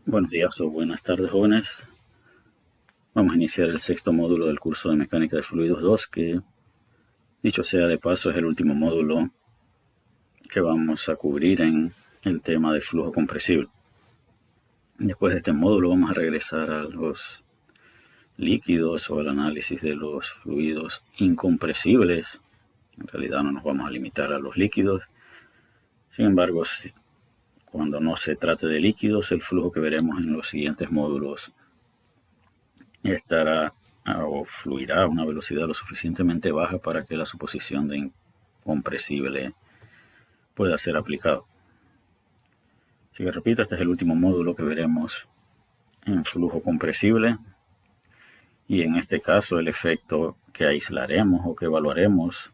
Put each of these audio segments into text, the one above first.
Buenos días o buenas tardes, jóvenes. Vamos a iniciar el sexto módulo del curso de Mecánica de Fluidos 2, que, dicho sea de paso, es el último módulo que vamos a cubrir en el tema de flujo compresible. Después de este módulo vamos a regresar a los líquidos o al análisis de los fluidos incompresibles. En realidad no nos vamos a limitar a los líquidos. Sin embargo, cuando no se trate de líquidos, el flujo que veremos en los siguientes módulos estará o fluirá a una velocidad lo suficientemente baja para que la suposición de incompresible pueda ser aplicado. Así que repito, este es el último módulo que veremos en flujo compresible, y en este caso el efecto que aislaremos o que evaluaremos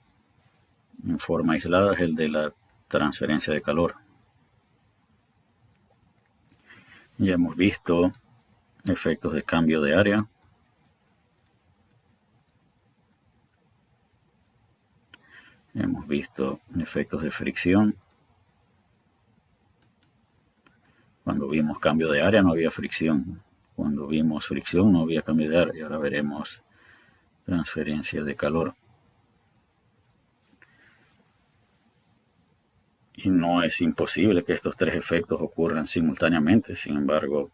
en forma aislada es el de la transferencia de calor. Ya hemos visto efectos de cambio de área, hemos visto efectos de fricción. Cuando vimos cambio de área no había fricción. Cuando vimos fricción no había cambio de área. Y ahora veremos transferencia de calor. Y no es imposible que estos tres efectos ocurran simultáneamente. Sin embargo,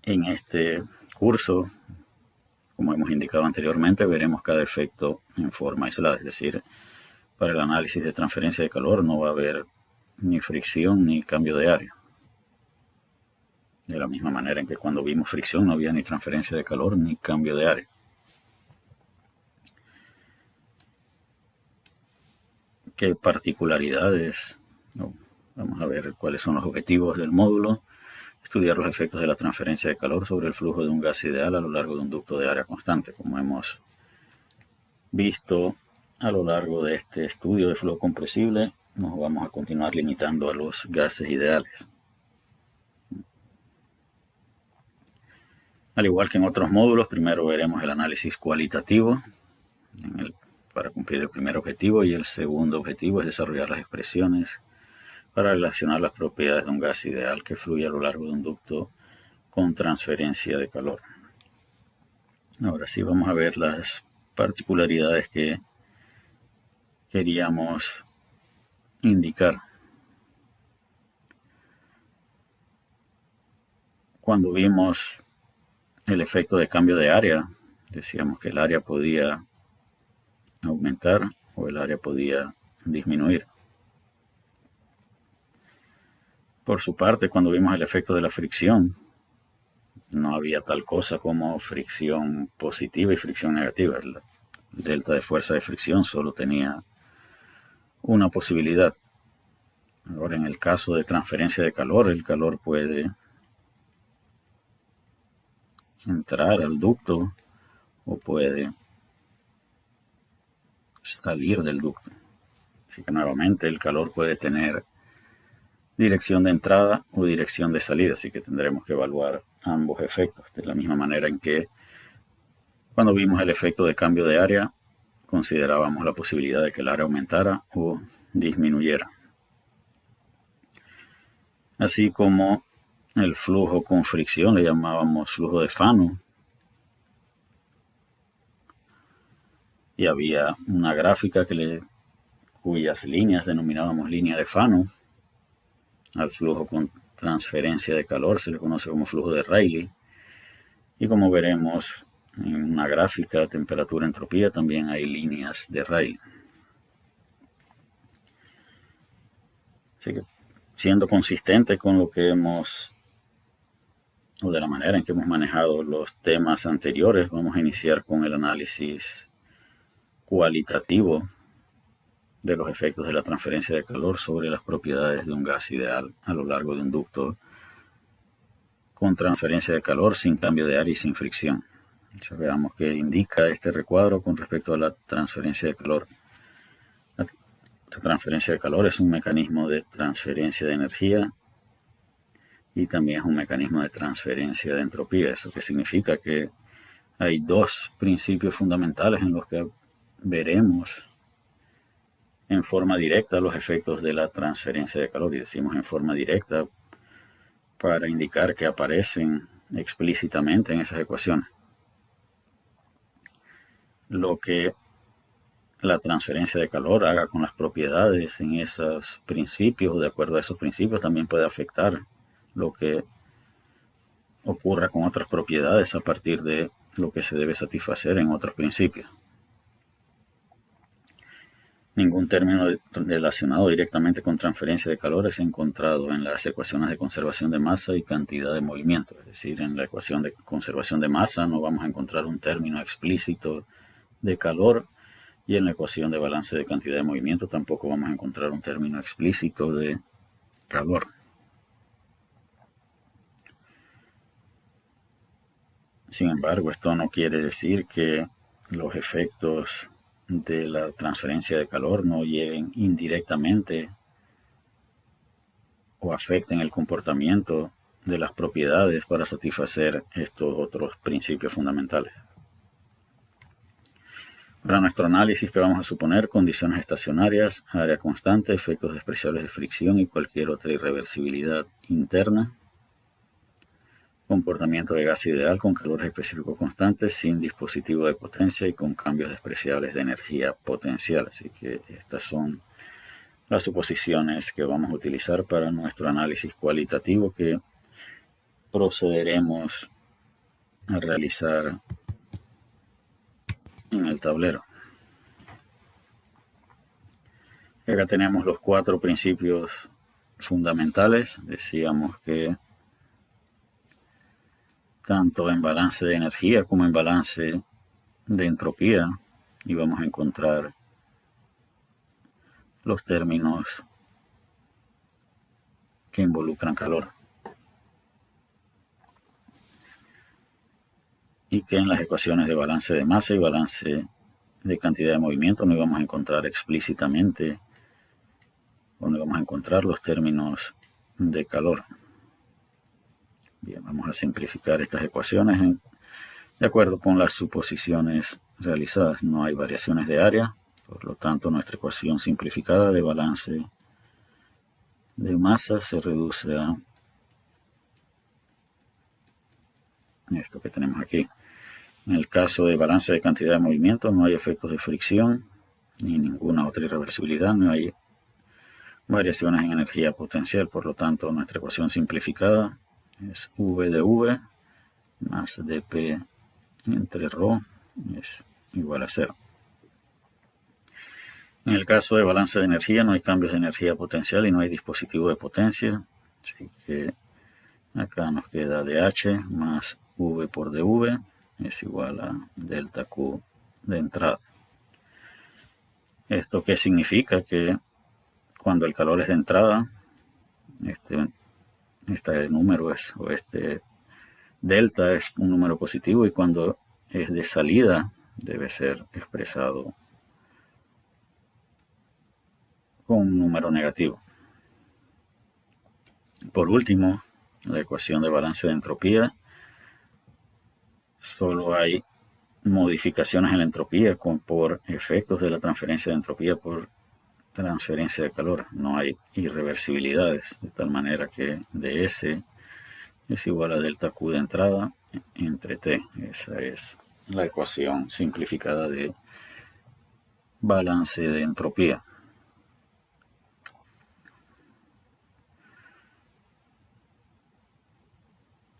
en este curso, como hemos indicado anteriormente, veremos cada efecto en forma aislada. Es decir, para el análisis de transferencia de calor no va a haber ni fricción ni cambio de área. De la misma manera en que cuando vimos fricción no había ni transferencia de calor ni cambio de área. ¿Qué particularidades? Vamos a ver cuáles son los objetivos del módulo. Estudiar los efectos de la transferencia de calor sobre el flujo de un gas ideal a lo largo de un ducto de área constante. Como hemos visto a lo largo de este estudio de flujo compresible, nos vamos a continuar limitando a los gases ideales. Al igual que en otros módulos, primero veremos el análisis cualitativo para cumplir el primer objetivo, y el segundo objetivo es desarrollar las expresiones para relacionar las propiedades de un gas ideal que fluye a lo largo de un ducto con transferencia de calor. Ahora sí vamos a ver las particularidades que queríamos indicar. Cuando vimos el efecto de cambio de área, decíamos que el área podía aumentar o el área podía disminuir. Por su parte, cuando vimos el efecto de la fricción, no había tal cosa como fricción positiva y fricción negativa. El delta de fuerza de fricción solo tenía una posibilidad. Ahora, en el caso de transferencia de calor, el calor puede entrar al ducto o puede salir del ducto. Así que nuevamente el calor puede tener dirección de entrada o dirección de salida, así que tendremos que evaluar ambos efectos, de la misma manera en que cuando vimos el efecto de cambio de área considerábamos la posibilidad de que el área aumentara o disminuyera. Así como el flujo con fricción le llamábamos flujo de Fano, y había una gráfica cuyas líneas denominábamos línea de Fano. Al flujo con transferencia de calor se le conoce como flujo de Rayleigh, y como veremos en una gráfica temperatura-entropía también hay líneas de Rayleigh. Así que, siendo consistente con lo que hemos, o de la manera en que hemos manejado los temas anteriores, vamos a iniciar con el análisis cualitativo de los efectos de la transferencia de calor sobre las propiedades de un gas ideal a lo largo de un ducto con transferencia de calor sin cambio de área y sin fricción. Entonces, veamos qué indica este recuadro con respecto a la transferencia de calor. La transferencia de calor es un mecanismo de transferencia de energía y también es un mecanismo de transferencia de entropía. Eso que significa que hay dos principios fundamentales en los que veremos en forma directa los efectos de la transferencia de calor. Y decimos en forma directa para indicar que aparecen explícitamente en esas ecuaciones. Lo que la transferencia de calor haga con las propiedades en esos principios, de acuerdo a esos principios, también puede afectar lo que ocurra con otras propiedades a partir de lo que se debe satisfacer en otros principios. Ningún término relacionado directamente con transferencia de calor es encontrado en las ecuaciones de conservación de masa y cantidad de movimiento. Es decir, en la ecuación de conservación de masa no vamos a encontrar un término explícito de calor, y en la ecuación de balance de cantidad de movimiento tampoco vamos a encontrar un término explícito de calor. Sin embargo, esto no quiere decir que los efectos de la transferencia de calor no lleguen indirectamente o afecten el comportamiento de las propiedades para satisfacer estos otros principios fundamentales. Para nuestro análisis, que vamos a suponer condiciones estacionarias, área constante, efectos despreciables de fricción y cualquier otra irreversibilidad interna, comportamiento de gas ideal con calores específicos constantes, sin dispositivo de potencia y con cambios despreciables de energía potencial. Así que estas son las suposiciones que vamos a utilizar para nuestro análisis cualitativo, que procederemos a realizar en el tablero. Acá tenemos los 4 principios fundamentales. Decíamos que tanto en balance de energía como en balance de entropía íbamos a encontrar los términos que involucran calor. Y que en las ecuaciones de balance de masa y balance de cantidad de movimiento no íbamos a encontrar explícitamente, o no íbamos a encontrar los términos de calor. Bien, vamos a simplificar estas ecuaciones de acuerdo con las suposiciones realizadas. No hay variaciones de área, por lo tanto nuestra ecuación simplificada de balance de masa se reduce a esto que tenemos aquí. En el caso de balance de cantidad de movimiento no hay efectos de fricción ni ninguna otra irreversibilidad, no hay variaciones en energía potencial, por lo tanto nuestra ecuación simplificada es V de V más dP entre ρ es igual a 0. En el caso de balance de energía no hay cambios de energía potencial y no hay dispositivo de potencia, así que acá nos queda dH más V por dV es igual a delta Q de entrada. ¿Esto qué significa? Que cuando el calor es de entrada, este número es, o este delta es un número positivo, y cuando es de salida debe ser expresado con un número negativo. Por último, la ecuación de balance de entropía, solo hay modificaciones en la entropía por efectos de la transferencia de entropía por transferencia de calor. No hay irreversibilidades, de tal manera que ds es igual a delta Q de entrada entre T. Esa es la ecuación simplificada de balance de entropía.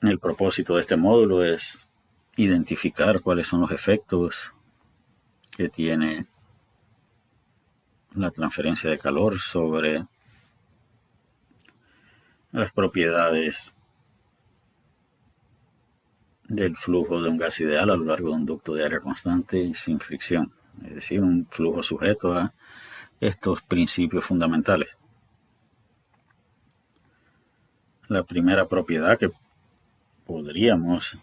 El propósito de este módulo es identificar cuáles son los efectos que tiene la transferencia de calor sobre las propiedades del flujo de un gas ideal a lo largo de un ducto de área constante y sin fricción, es decir, un flujo sujeto a estos principios fundamentales. La primera propiedad que podríamos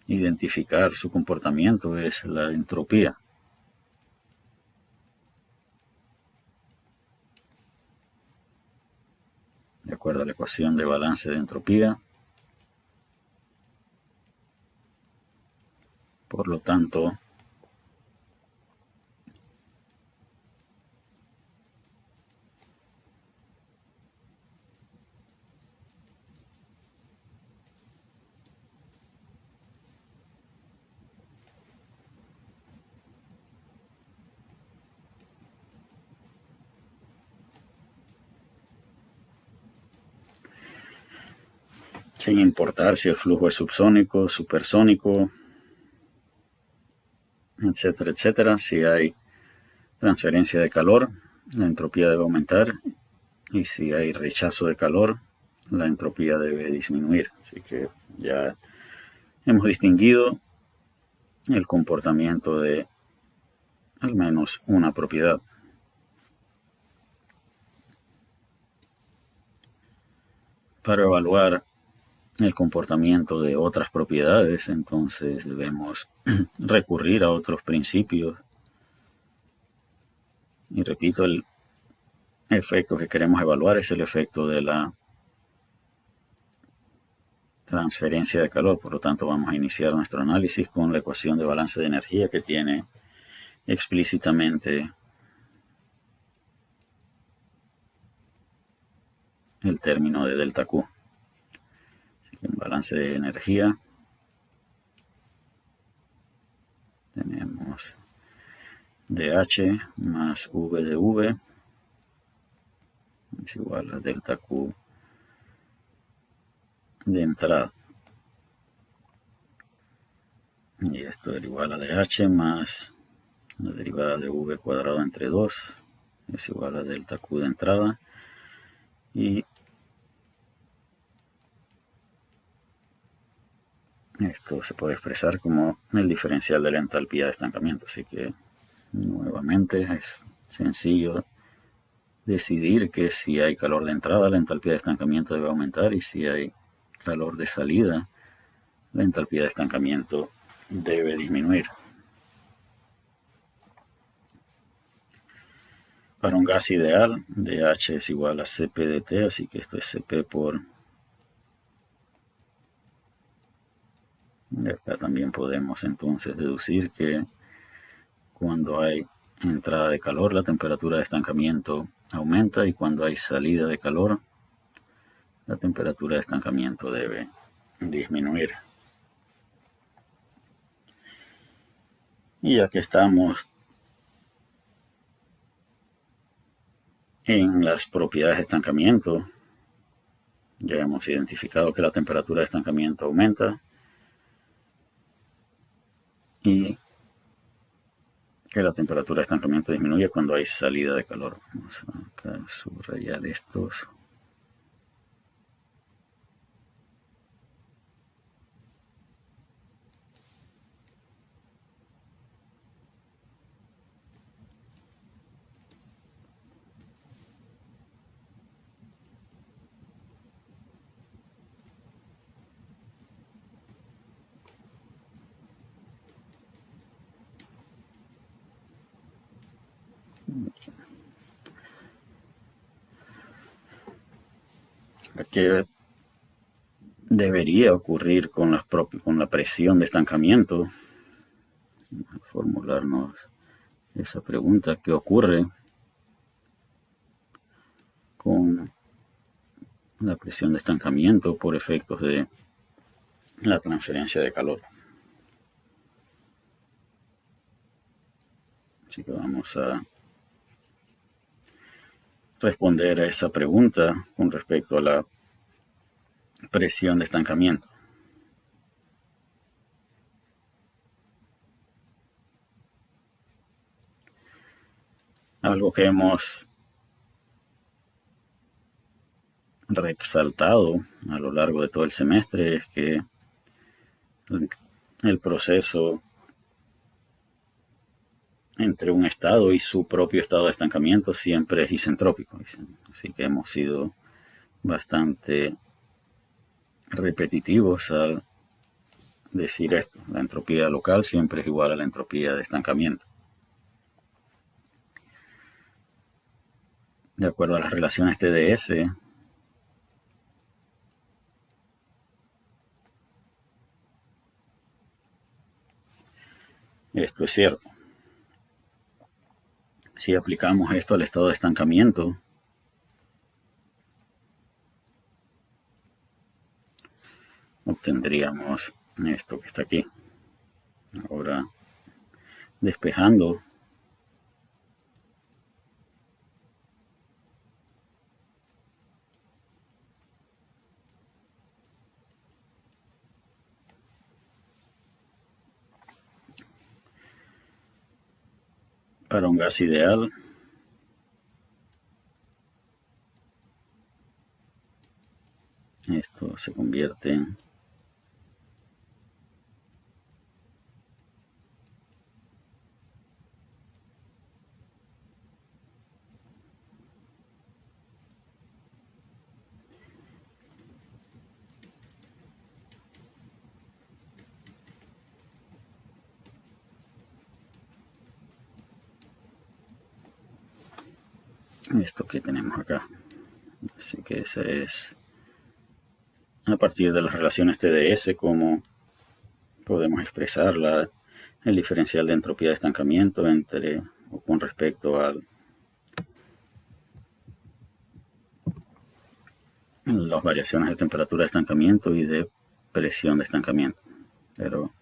identificar su comportamiento es la entropía. De acuerdo a la ecuación de balance de entropía, por lo tanto, sin importar si el flujo es subsónico, supersónico, etcétera, etcétera. Si hay transferencia de calor, la entropía debe aumentar, y si hay rechazo de calor, la entropía debe disminuir. Así que ya hemos distinguido el comportamiento de al menos una propiedad. Para evaluar el comportamiento de otras propiedades, entonces debemos recurrir a otros principios. Y repito, el efecto que queremos evaluar es el efecto de la transferencia de calor. Por lo tanto, vamos a iniciar nuestro análisis con la ecuación de balance de energía, que tiene explícitamente el término de delta Q. Así que en balance de energía tenemos dH más V de V es igual a delta Q de entrada. Y esto es igual a dH más la derivada de V cuadrado entre 2 es igual a delta Q de entrada. Y esto se puede expresar como el diferencial de la entalpía de estancamiento. Así que nuevamente es sencillo decidir que si hay calor de entrada, la entalpía de estancamiento debe aumentar, y si hay calor de salida, la entalpía de estancamiento debe disminuir. Para un gas ideal, dH es igual a Cp de T, así que esto es Cp por... Y acá también podemos entonces deducir que cuando hay entrada de calor, la temperatura de estancamiento aumenta, y cuando hay salida de calor, la temperatura de estancamiento debe disminuir. Y ya que estamos en las propiedades de estancamiento, ya hemos identificado que la temperatura de estancamiento aumenta y que la temperatura de estancamiento disminuye cuando hay salida de calor. Vamos a subrayar estos. ¿Qué debería ocurrir con la presión de estancamiento? Vamos a formularnos esa pregunta. ¿Qué ocurre con la presión de estancamiento por efectos de la transferencia de calor? Así que vamos a responder a esa pregunta con respecto a la presión de estancamiento. Algo que hemos resaltado a lo largo de todo el semestre es que el proceso entre un estado y su propio estado de estancamiento siempre es isentrópico. Así que hemos sido bastante repetitivos al decir esto. La entropía local siempre es igual a la entropía de estancamiento. De acuerdo a las relaciones TdS, esto es cierto. Si aplicamos esto al estado de estancamiento, obtendríamos esto que está aquí. Ahora, despejando, Para un gas ideal, esto se convierte en esto que tenemos acá. Así que esa es a partir de las relaciones TdS como podemos expresar el diferencial de entropía de estancamiento entre o con respecto a las variaciones de temperatura de estancamiento y de presión de estancamiento. Pero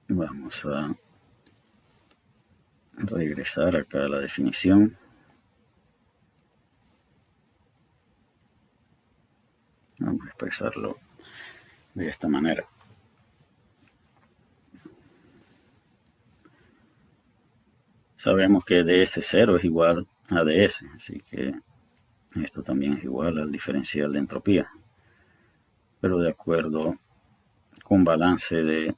vamos a regresar acá a la definición. Vamos a expresarlo de esta manera. Sabemos que ds0 es igual a ds, así que esto también es igual al diferencial de entropía. Pero de acuerdo con balance de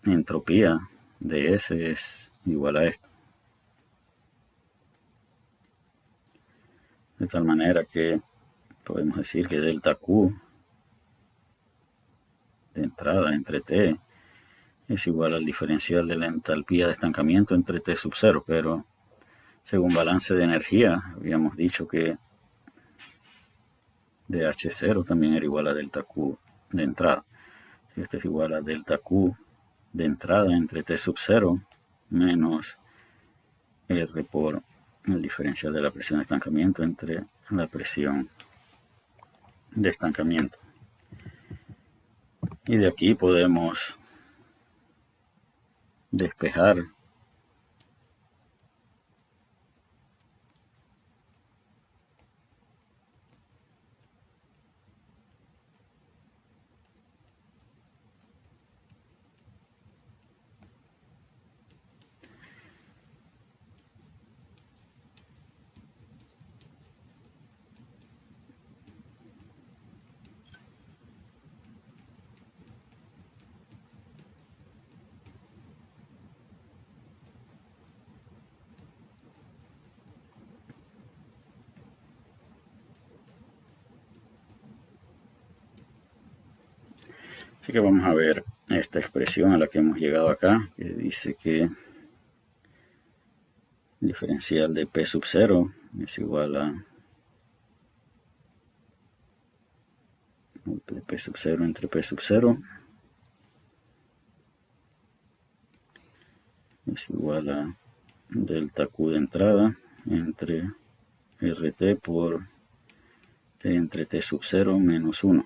entropía, ds es igual a esto. De tal manera que podemos decir que delta Q de entrada entre T es igual al diferencial de la entalpía de estancamiento entre T sub 0, pero según balance de energía habíamos dicho que dH0 también era igual a delta Q de entrada. Esto es igual a delta Q de entrada entre T sub 0 menos R por el diferencial de la presión de estancamiento entre la presión de estancamiento. Y de aquí podemos despejar Así que vamos a ver esta expresión a la que hemos llegado acá, que dice que el diferencial de P sub 0 es igual a P sub 0 entre P sub 0 es igual a delta Q de entrada entre RT por T entre T sub 0 menos 1.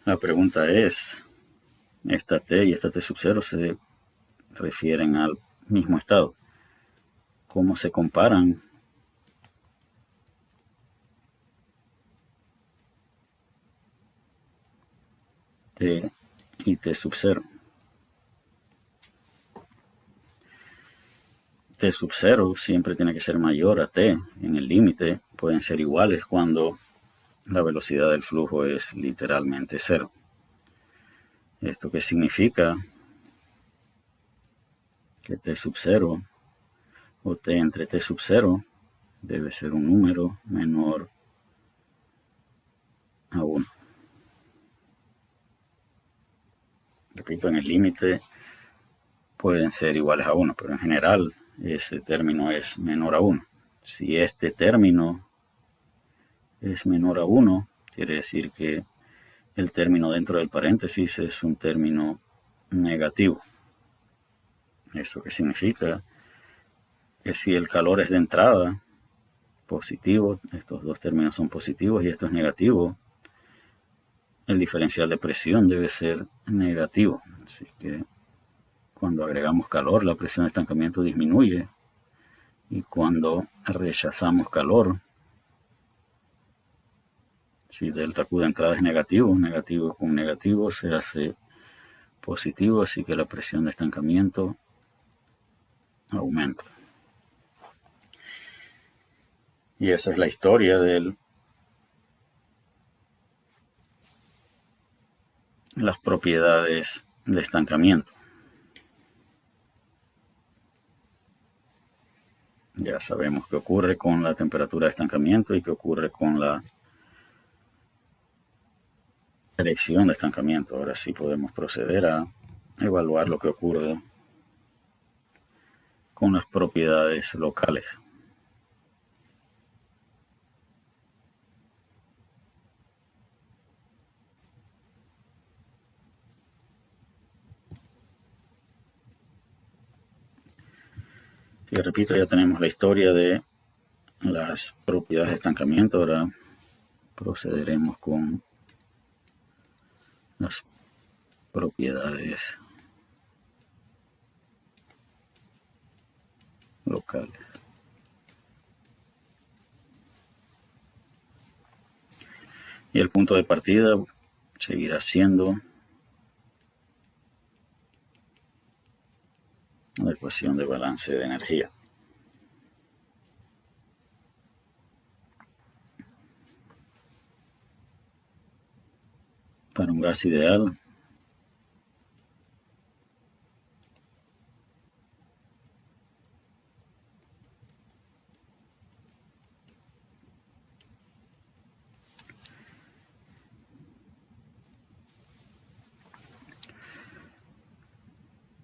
La pregunta es, esta T y esta T sub 0 se refieren al mismo estado. ¿Cómo se comparan T y T sub 0? T sub 0 siempre tiene que ser mayor a T. En el límite pueden ser iguales cuando la velocidad del flujo es literalmente 0. ¿Esto qué significa? Que T sub 0 o T entre T sub 0 debe ser un número menor a 1. Repito, en el límite pueden ser iguales a 1, pero en general ese término es menor a 1. Si este término es menor a 1, quiere decir que el término dentro del paréntesis es un término negativo. ¿Eso qué significa? Que si el calor es de entrada positivo, estos dos términos son positivos y esto es negativo, el diferencial de presión debe ser negativo. Así que cuando agregamos calor, la presión de estancamiento disminuye. Y cuando rechazamos calor, si delta Q de entrada es negativo, negativo con negativo se hace positivo, así que la presión de estancamiento aumenta. Y esa es la historia de las propiedades de estancamiento. Ya sabemos qué ocurre con la temperatura de estancamiento y qué ocurre con la dirección de estancamiento. Ahora sí podemos proceder a evaluar lo que ocurre con las propiedades locales. Y repito, ya tenemos la historia de las propiedades de estancamiento. Ahora procederemos con las propiedades locales. Y el punto de partida seguirá siendo la ecuación de balance de energía. Para un gas ideal,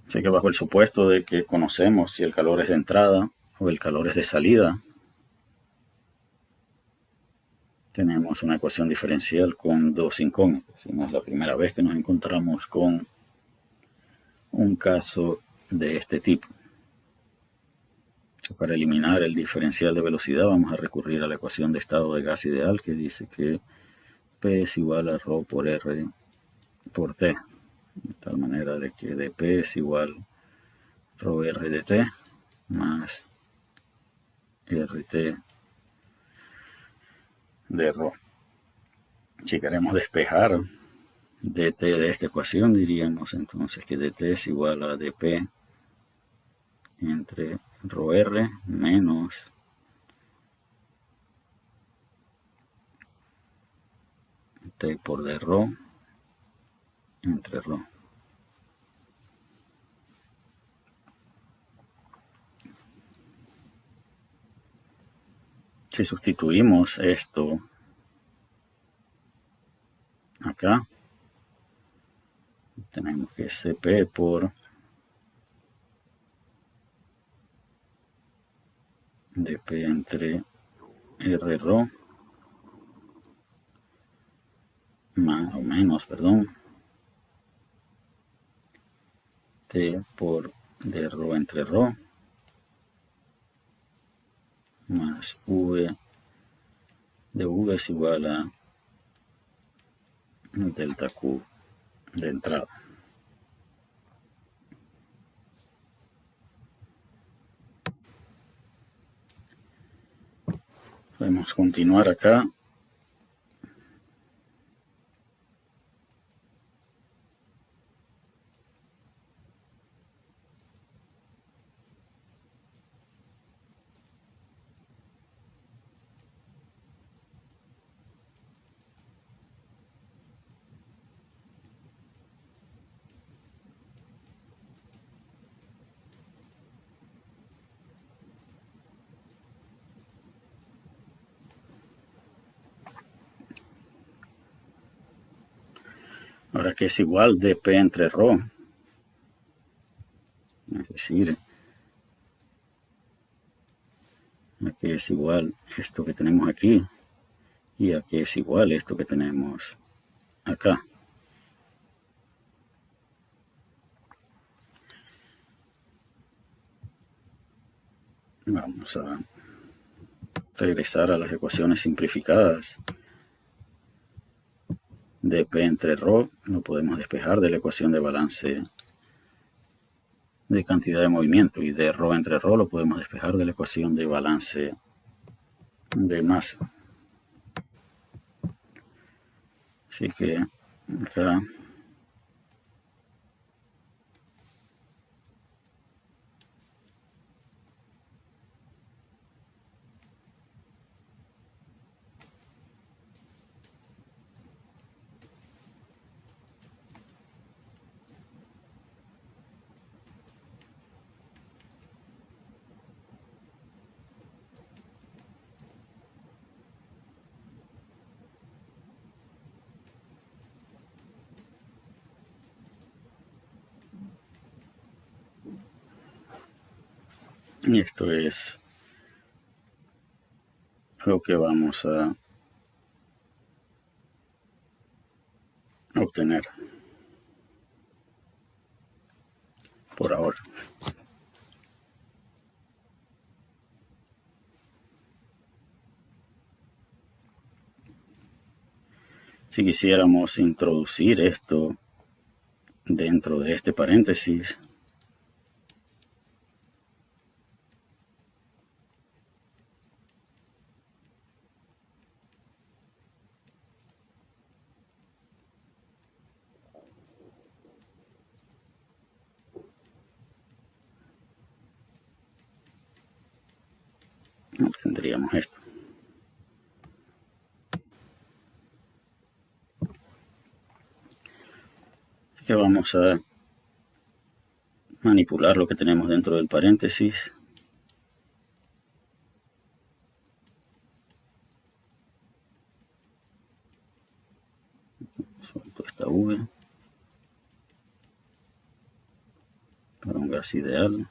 sé que bajo el supuesto de que conocemos si el calor es de entrada o el calor es de salida, tenemos una ecuación diferencial con dos incógnitas. Y no es la primera vez que nos encontramos con un caso de este tipo. Para eliminar el diferencial de velocidad vamos a recurrir a la ecuación de estado de gas ideal, que dice que P es igual a ρ por R por T, de tal manera de que dP es igual ρR de T más RT de ρ. Si queremos despejar dt de esta ecuación, diríamos entonces que dt es igual a dp entre ρr menos t por dρ entre ρ. Si sustituimos esto acá, tenemos que Cp por dp entre rρ más o menos, t por dρ entre ρ más v de v es igual a delta Q de entrada. Podemos continuar acá. Ahora que es igual dp entre ρ, es decir, a que es igual esto que tenemos aquí y a que es igual esto que tenemos acá. Vamos a regresar a las ecuaciones simplificadas. dp entre ρ lo podemos despejar de la ecuación de balance de cantidad de movimiento, y de ρ entre ρ lo podemos despejar de la ecuación de balance de masa. Así que acá Y esto es lo que vamos a obtener por ahora. Si quisiéramos introducir esto dentro de este paréntesis, obtendríamos esto. Así que vamos a manipular lo que tenemos dentro del paréntesis. Suelto esta V para un gas ideal.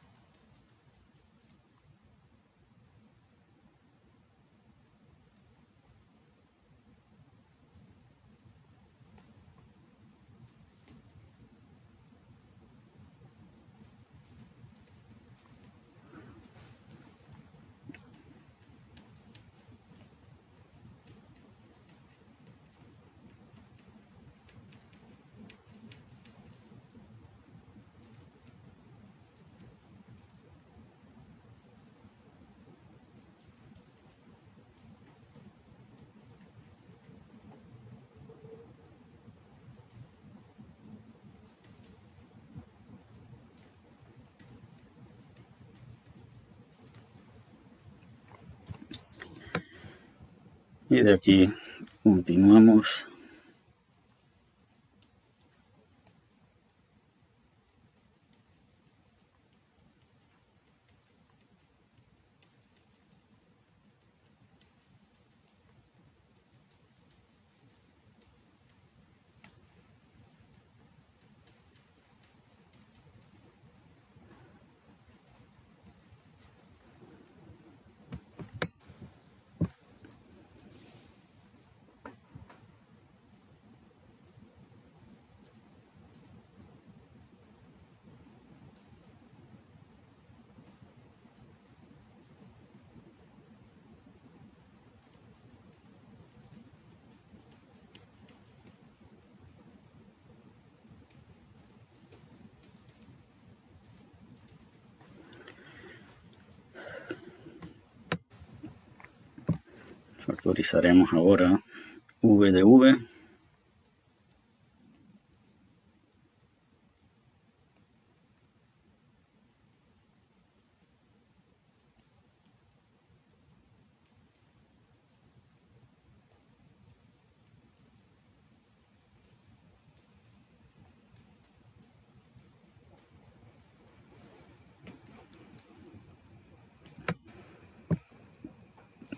Y de aquí continuamos. Factorizaremos ahora V de V.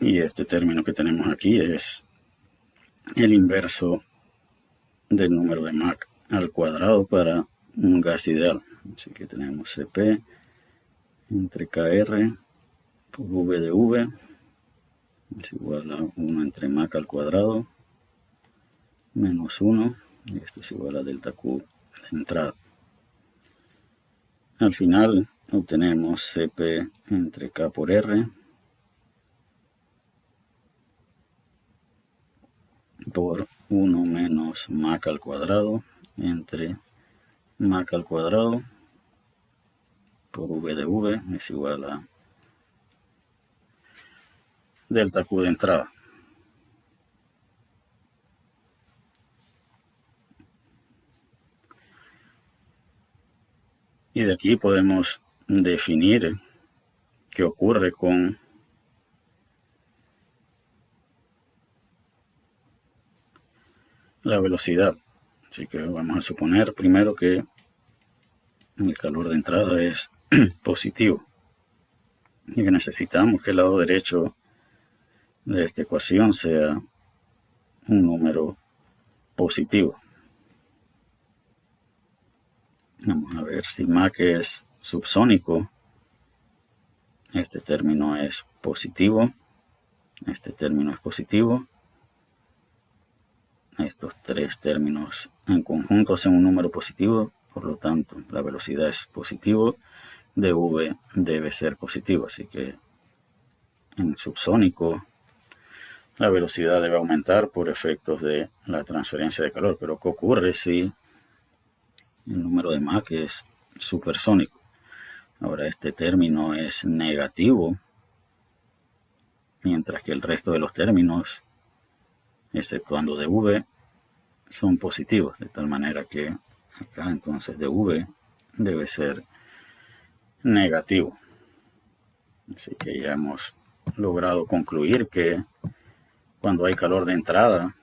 Y este término que tenemos aquí es el inverso del número de Mach al cuadrado para un gas ideal. Así que tenemos Cp entre Kr por V de V es igual a 1 entre Mach al cuadrado menos 1, y esto es igual a delta Q de entrada. Al final obtenemos Cp entre K por R por 1 menos Mach al cuadrado entre Mach al cuadrado por V de V es igual a delta Q de entrada. Y de aquí podemos definir qué ocurre con la velocidad. Así que vamos a suponer primero que el calor de entrada es positivo y que necesitamos que el lado derecho de esta ecuación sea un número positivo. Vamos a ver si Mach es subsónico. Este término es positivo. Este término es positivo. Estos tres términos en conjunto hacen un número positivo, por lo tanto la velocidad es positivo, dv debe ser positivo, así que en subsónico la velocidad debe aumentar por efectos de la transferencia de calor. Pero ¿qué ocurre si el número de Mach es supersónico? Ahora este término es negativo, mientras que el resto de los términos, exceptuando dv, son positivos, de tal manera que acá entonces dv debe ser negativo. Así que ya hemos logrado concluir que cuando hay calor de entrada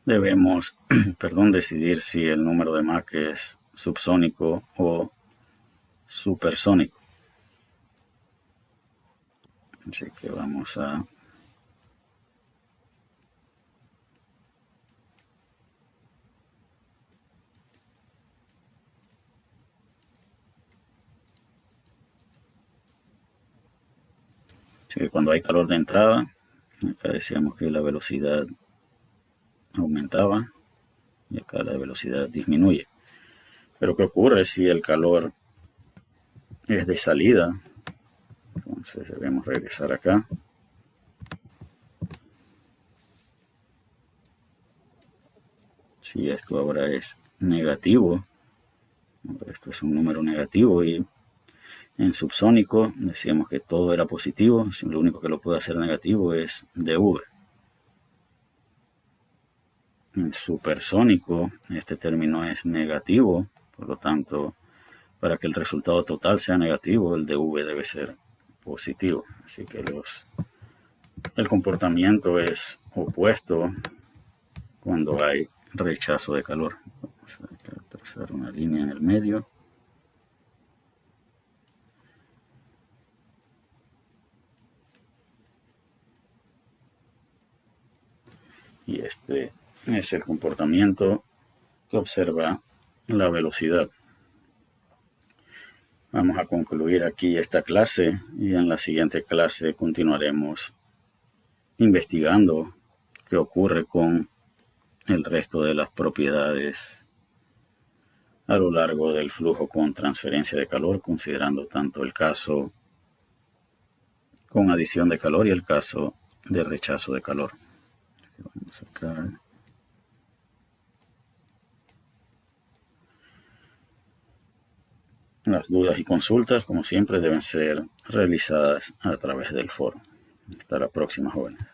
debemos decidir si el número de Mach es subsónico o supersónico. Así que vamos a así que cuando hay calor de entrada, acá decíamos que la velocidad aumentaba y acá la velocidad disminuye. Pero ¿qué ocurre si el calor es de salida? Entonces debemos regresar acá. Si esto ahora es negativo, esto es un número negativo, y en subsónico decíamos que todo era positivo, lo único que lo puede hacer negativo es dv. En supersónico este término es negativo, por lo tanto para que el resultado total sea negativo el dv debe ser positivo. Así que el comportamiento es opuesto cuando hay rechazo de calor. Vamos a trazar una línea en el medio. Y este es el comportamiento que observa la velocidad. Vamos a concluir aquí esta clase y en la siguiente clase continuaremos investigando qué ocurre con el resto de las propiedades a lo largo del flujo con transferencia de calor, considerando tanto el caso con adición de calor y el caso de rechazo de calor. Vamos a sacar las dudas y consultas, como siempre, deben ser realizadas a través del foro. Hasta la próxima, jóvenes.